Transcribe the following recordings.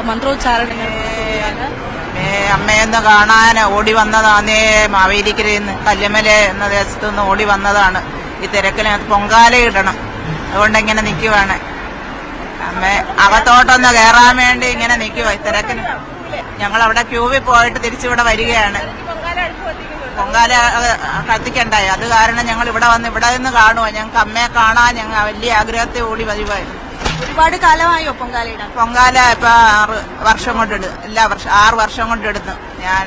മന്ത്രോച്ചാരണങ്ങൾ. അമ്മയെന്ന് കാണാൻ ഓടി വന്നതാന്നേ മാവേലിക്കരയിൽ കല്ലുമല എന്ന ദേശത്തുനിന്ന് ഓടി വന്നതാണ്. ഈ തിരക്കിനകത്ത് പൊങ്കാല ഇടണം, അതുകൊണ്ട് ഇങ്ങനെ നിൽക്കുവാണ്. അമ്മ അകത്തോട്ടൊന്ന് കയറാൻ വേണ്ടി ഇങ്ങനെ നിൽക്കുവാ. ഈ തിരക്കിന് ഞങ്ങൾ അവിടെ ക്യൂവിൽ പോയിട്ട് തിരിച്ചിവിടെ വരികയാണ്. പൊങ്കാല കത്തിക്കണ്ടായി, അത് കാരണം ഞങ്ങൾ ഇവിടെ നിന്ന് കാണുവാ. ഞങ്ങൾക്ക് അമ്മയെ കാണാൻ ഞങ്ങൾ വലിയ ആഗ്രഹത്തെ ഓടി വരുവായിരുന്നു. ഒരുപാട് കാലമായോ പൊങ്കാല? പൊങ്കാല ഇപ്പൊ 6 വർഷം കൊണ്ടിടും. എല്ലാ വർഷം 6 വർഷം കൊണ്ടിടുന്നു. ഞാൻ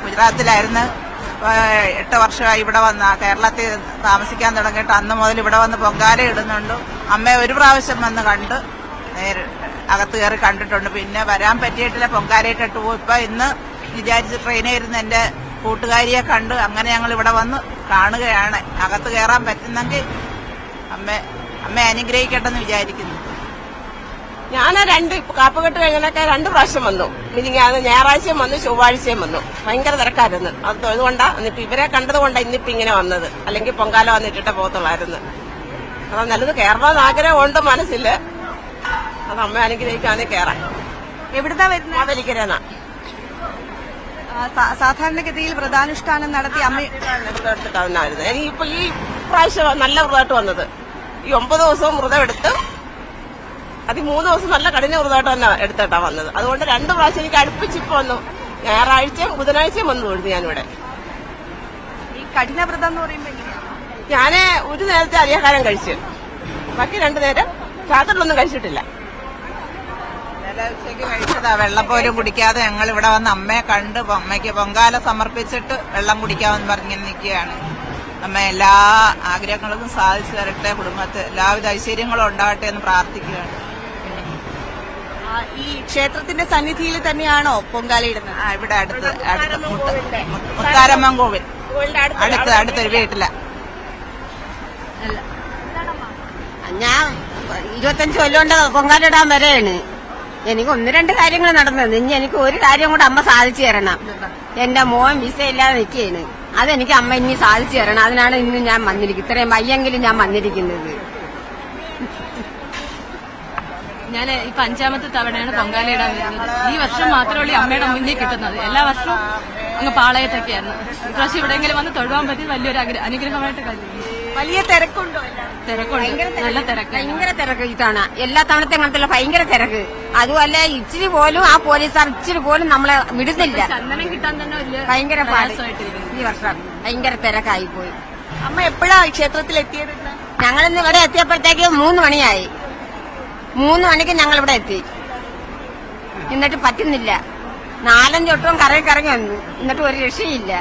ഗുജറാത്തിലായിരുന്നു. 8 വർഷമായി ഇവിടെ കേരളത്തിൽ താമസിക്കാൻ തുടങ്ങിയിട്ട് അന്ന് മുതൽ ഇവിടെ വന്ന് പൊങ്കാല ഇടുന്നുണ്ട്. അമ്മയെ ഒരു പ്രാവശ്യം വന്ന് കണ്ട് അകത്ത് കയറി കണ്ടിട്ടുണ്ട്. പിന്നെ വരാൻ പറ്റിയിട്ടില്ല, പൊങ്കാലയിട്ടിട്ട് പോകും. ഇപ്പൊ ഇന്ന് വിചാരിച്ച് ട്രെയിനിൽ ഇരുന്ന് എന്റെ കൂട്ടുകാരിയെ കണ്ട് അങ്ങനെ ഞങ്ങൾ ഇവിടെ വന്ന് കാണുകയാണ്. അകത്ത് കയറാൻ പറ്റുന്നെങ്കിൽ അമ്മ അനുഗ്രഹിക്കട്ടെന്ന് വിചാരിക്കുന്നു. ഞാൻ കാപ്പുകെട്ട് കഴിഞ്ഞൊക്കെ 2 പ്രാവശ്യം വന്നു. ഞായറാഴ്ചയും വന്നു, ചൊവ്വാഴ്ചയും വന്നു. ഭയങ്കര തിരക്കായിരുന്നു. അതുകൊണ്ടാ എന്നിട്ട് ഇവരെ കണ്ടതുകൊണ്ടാണ് ഇന്നിപ്പോ ഇങ്ങനെ വന്നത്. അല്ലെങ്കിൽ പൊങ്കാല വന്നിട്ടിട്ടേ പോകത്തുള്ളായിരുന്നു. അതാ നല്ലത്. കയറണമെന്ന് ആഗ്രഹമുണ്ട് മനസ്സില്. അത് അമ്മ അനുഗ്രഹിക്കാതെ കയറാൻ. എവിടുന്നാ വരുന്നത്? മാവേലിക്കരന്നാ. സാധാരണഗതിയിൽ വ്രതാനുഷ്ഠാനം നടത്തി അമ്മ വ്രതമെടുത്തിട്ടായിരുന്നു. എനിക്കിപ്പോ ഈ പ്രാവശ്യം നല്ല വ്രതമായിട്ട് വന്നത്. ഈ 9 ദിവസവും വ്രതം എടുത്ത് അത് 3 ദിവസം നല്ല കഠിന വ്രതമായിട്ട് തന്നെ എടുത്തിട്ടാ വന്നത്. അതുകൊണ്ട് 2 പ്രാവശ്യം എനിക്ക് അടുപ്പിച്ചിപ്പോ വന്നു. ഞായറാഴ്ചയും ബുധനാഴ്ചയും വന്നു തൊഴുതു ഞാനിവിടെ. ഈ കഠിന വ്രതം എന്ന് പറയുമ്പോ ഞാന് ഒരു നേരത്തെ അരിയാഹാരം കഴിച്ചു, ബാക്കി 2 നേരം രാത്രിയിലൊന്നും കഴിച്ചിട്ടില്ല. ഉച്ചയ്ക്ക് കഴിച്ചതാ. വെള്ളം പോലും കുടിക്കാതെ ഞങ്ങൾ ഇവിടെ വന്ന് അമ്മയെ കണ്ട് അമ്മയ്ക്ക് പൊങ്കാല സമർപ്പിച്ചിട്ട് വെള്ളം കുടിക്കാമെന്ന് പറഞ്ഞിങ്ങനെ നിൽക്കുകയാണ്. അമ്മ എല്ലാ ആഗ്രഹങ്ങളും സാധിച്ചു തരട്ടെ, കുടുംബത്തിൽ എല്ലാവിധ ഐശ്വര്യങ്ങളും ഉണ്ടാകട്ടെ എന്ന് പ്രാർത്ഥിക്കുകയാണ്. ഈ ക്ഷേത്രത്തിന്റെ സന്നിധിയിൽ തന്നെയാണോ പൊങ്കാല ഇടുന്നത്? ഇവിടെ അടുത്ത് മുത്താരമ്മൻ കോവിൽ അടുത്തൊരു വീട്ടില. ഞാൻ 25 കൊല്ലം കൊണ്ട് പൊങ്കാലിടാൻ വരെയാണ്. എനിക്ക് 1-2 കാര്യങ്ങൾ നടന്നത്. ഇനി എനിക്ക് ഒരു കാര്യം കൂടെ അമ്മ സാധിച്ചു തരണം. എന്റെ മോൻ വിസ ഇല്ലാതെ നിൽക്കുകയാണ്. അതെനിക്ക് അമ്മ ഇനി സാധിച്ചു തരണം. അതിനാണ് ഇന്ന് ഞാൻ വന്നിരിക്കുന്നത്. ഇത്രയും വയ്യെങ്കിലും ഞാൻ വന്നിരിക്കുന്നത്. ഞാൻ ഇപ്പൊ 5ാമത്തെ തവണയാണ് പൊങ്കാലയിടാൻ വരുന്നത്. ഈ വർഷം മാത്രമേ അമ്മയുടെ മുന്നിൽ കിട്ടുന്നത്. എല്ലാ വർഷവും അങ്ങ് പാളയത്തൊക്കെയായിരുന്നു. ഇപ്രാവശ്യം ഇവിടെയെങ്കിലും വന്ന് തൊഴുവാൻ പറ്റിയത് വലിയൊരു അനുഗ്രഹമായിട്ട് കരുതുന്നു. വലിയ തിരക്കുണ്ടോ? തിരക്കുണ്ട്, നല്ല തിരക്ക്. ഭയങ്കര തിരക്ക് ഇത്തവണ. എല്ലാ തവണത്തെ കണത്തില്ല ഭയങ്കര തിരക്ക്. അതുമല്ല ഇച്ചിരി പോലും ആ പോലീസുകാർ ഇച്ചിരി പോലും നമ്മളെ വിടുന്നില്ല. ചന്ദനം കിട്ടാൻ തന്നെ ഭയങ്കര ഈ വർഷം ഭയങ്കര തിരക്കായി പോയി. അമ്മ എപ്പോഴാ ക്ഷേത്രത്തിൽ എത്തിയത്? ഞങ്ങളിന്ന് ഇവിടെ എത്തിയപ്പോഴത്തേക്ക് 3 മണിയായി. 3 മണിക്ക് ഞങ്ങൾ ഇവിടെ എത്തി. എന്നിട്ട് പറ്റുന്നില്ല. 4-5 വട്ടവും കറങ്ങി വന്നു. എന്നിട്ട് ഒരു രക്ഷയില്ല.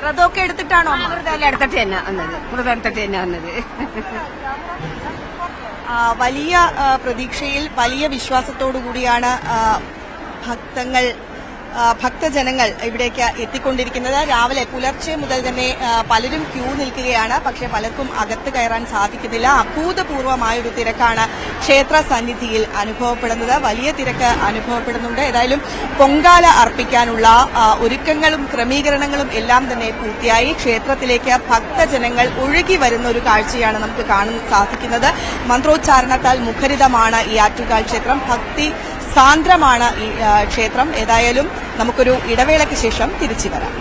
വ്രതമൊക്കെ എടുത്തിട്ടാണോ? വ്രതം എടുത്തിട്ട് തന്നെ വന്നത്. വലിയ പ്രതീക്ഷയിൽ വലിയ വിശ്വാസത്തോടു കൂടിയാണ് ഭക്തജനങ്ങൾ ഇവിടേക്ക് എത്തിക്കൊണ്ടിരിക്കുന്നത്. രാവിലെ പുലർച്ചെ മുതൽ തന്നെ പലരും ക്യൂ നിൽക്കുകയാണ്. പക്ഷെ പലർക്കും അകത്ത് കയറാൻ സാധിക്കുന്നില്ല. അഭൂതപൂർവമായൊരു തിരക്കാണ് ക്ഷേത്ര സന്നിധിയിൽ അനുഭവപ്പെടുന്നത്. വലിയ തിരക്ക് അനുഭവപ്പെടുന്നുണ്ട്. ഏതായാലും പൊങ്കാല അർപ്പിക്കാനുള്ള ഒരുക്കങ്ങളും ക്രമീകരണങ്ങളും എല്ലാം തന്നെ പൂർത്തിയായി. ക്ഷേത്രത്തിലേക്ക് ഭക്തജനങ്ങൾ ഒഴുകി വരുന്ന ഒരു കാഴ്ചയാണ് നമുക്ക് കാണാൻ സാധിക്കുന്നത്. മന്ത്രോച്ചാരണത്താൽ മുഖരിതമാണ് ഈ ആറ്റുകാൽ ക്ഷേത്രം. ഭക്തി സാന്ദ്രമാണ് ഈ ക്ഷേത്രം. ഏതായാലും നമുക്കൊരു ഇടവേളയ്ക്ക് ശേഷം തിരിച്ചു വരാം.